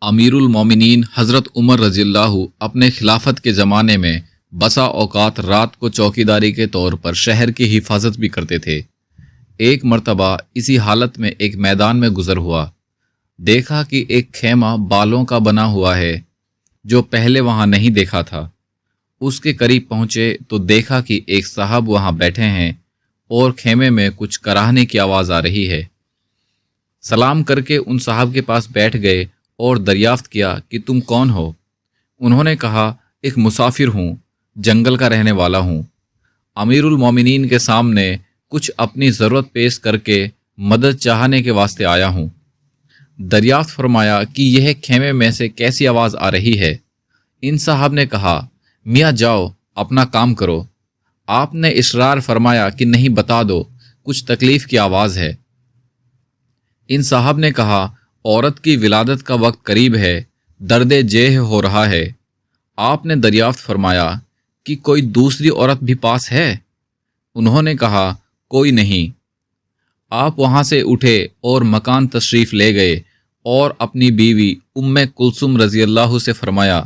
امیر المومنین حضرت عمر رضی اللہ اپنے خلافت کے زمانے میں بسا اوقات رات کو چوکیداری کے طور پر شہر کی حفاظت بھی کرتے تھے۔ ایک مرتبہ اسی حالت میں ایک میدان میں گزر ہوا، دیکھا کہ ایک خیمہ بالوں کا بنا ہوا ہے جو پہلے وہاں نہیں دیکھا تھا۔ اس کے قریب پہنچے تو دیکھا کہ ایک صاحب وہاں بیٹھے ہیں اور خیمے میں کچھ کراہنے کی آواز آ رہی ہے۔ سلام کر کے ان صاحب کے پاس بیٹھ گئے اور دریافت کیا کہ تم کون ہو؟ انہوں نے کہا ایک مسافر ہوں، جنگل کا رہنے والا ہوں، امیر المومنین کے سامنے کچھ اپنی ضرورت پیش کر کے مدد چاہنے کے واسطے آیا ہوں۔ دریافت فرمایا کہ یہ خیمے میں سے کیسی آواز آ رہی ہے؟ ان صاحب نے کہا میاں جاؤ اپنا کام کرو۔ آپ نے اصرار فرمایا کہ نہیں، بتا دو، کچھ تکلیف کی آواز ہے۔ ان صاحب نے کہا عورت کی ولادت کا وقت قریب ہے، درد جیح ہو رہا ہے۔ آپ نے دریافت فرمایا کہ کوئی دوسری عورت بھی پاس ہے؟ انہوں نے کہا کوئی نہیں۔ آپ وہاں سے اٹھے اور مکان تشریف لے گئے اور اپنی بیوی ام کلثوم رضی اللہ سے فرمایا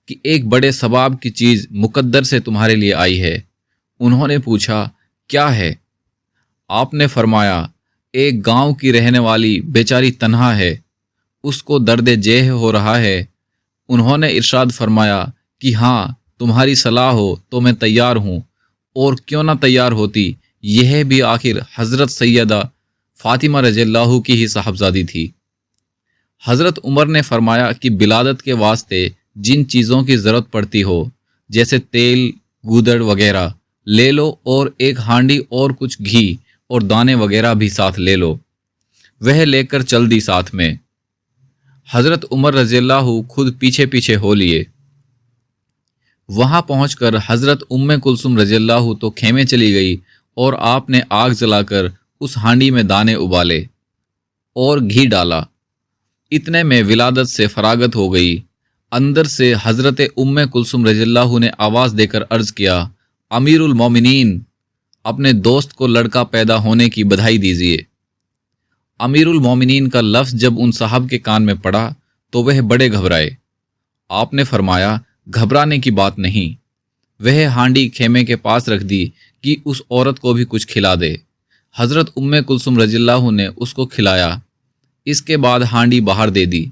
کہ ایک بڑے ثواب کی چیز مقدر سے تمہارے لیے آئی ہے۔ انہوں نے پوچھا کیا ہے؟ آپ نے فرمایا ایک گاؤں کی رہنے والی بیچاری تنہا ہے، اس کو درد جیح ہو رہا ہے۔ انہوں نے ارشاد فرمایا کہ ہاں تمہاری صلاح ہو تو میں تیار ہوں، اور کیوں نہ تیار ہوتی، یہ بھی آخر حضرت سیدہ فاطمہ رضی اللہ کی ہی صاحبزادی تھی۔ حضرت عمر نے فرمایا کہ ولادت کے واسطے جن چیزوں کی ضرورت پڑتی ہو جیسے تیل، گودڑ وغیرہ لے لو، اور ایک ہانڈی اور کچھ گھی اور دانے وغیرہ بھی ساتھ لے لو۔ وہ لے کر چل دی ساتھ میں۔ حضرت عمر رضی اللہ خود پیچھے پیچھے ہو لیے۔ وہاں پہنچ کر حضرت ام کلثوم رضی اللہ تو خیمے چلی گئی اور آپ نے آگ جلا کر اس ہانڈی میں دانے ابالے اور گھی ڈالا۔ اتنے میں ولادت سے فراغت ہو گئی۔ اندر سے حضرت ام کلثوم رضی اللہ نے آواز دے کر عرض کیا امیر المومنین، اپنے دوست کو لڑکا پیدا ہونے کی بدھائی دیجیے۔ امیر المومنین کا لفظ جب ان صاحب کے کان میں پڑا تو وہ بڑے گھبرائے۔ آپ نے فرمایا گھبرانے کی بات نہیں، وہ ہانڈی خیمے کے پاس رکھ دی کہ اس عورت کو بھی کچھ کھلا دے۔ حضرت ام کلثوم رضی اللہ نے اس کو کھلایا، اس کے بعد ہانڈی باہر دے دی۔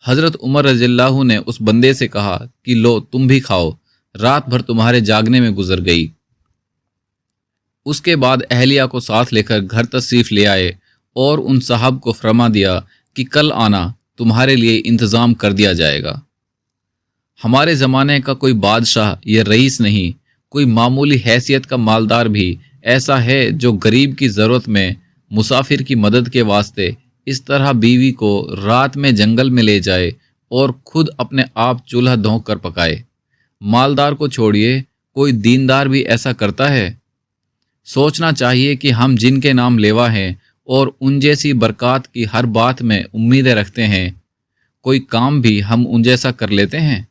حضرت عمر رضی اللہ نے اس بندے سے کہا کہ لو تم بھی کھاؤ، رات بھر تمہارے جاگنے میں گزر گئی۔ اس کے بعد اہلیہ کو ساتھ لے کر گھر تشریف لے آئے اور ان صاحب کو فرما دیا کہ کل آنا، تمہارے لیے انتظام کر دیا جائے گا۔ ہمارے زمانے کا کوئی بادشاہ یا رئیس نہیں، کوئی معمولی حیثیت کا مالدار بھی ایسا ہے جو غریب کی ضرورت میں مسافر کی مدد کے واسطے اس طرح بیوی کو رات میں جنگل میں لے جائے اور خود اپنے آپ چولہا دھونک کر پکائے۔ مالدار کو چھوڑیے، کوئی دیندار بھی ایسا کرتا ہے؟ سوچنا چاہیے کہ ہم جن کے نام لیوا ہیں اور ان جیسی برکات کی ہر بات میں امیدیں رکھتے ہیں، کوئی کام بھی ہم ان جیسا کر لیتے ہیں؟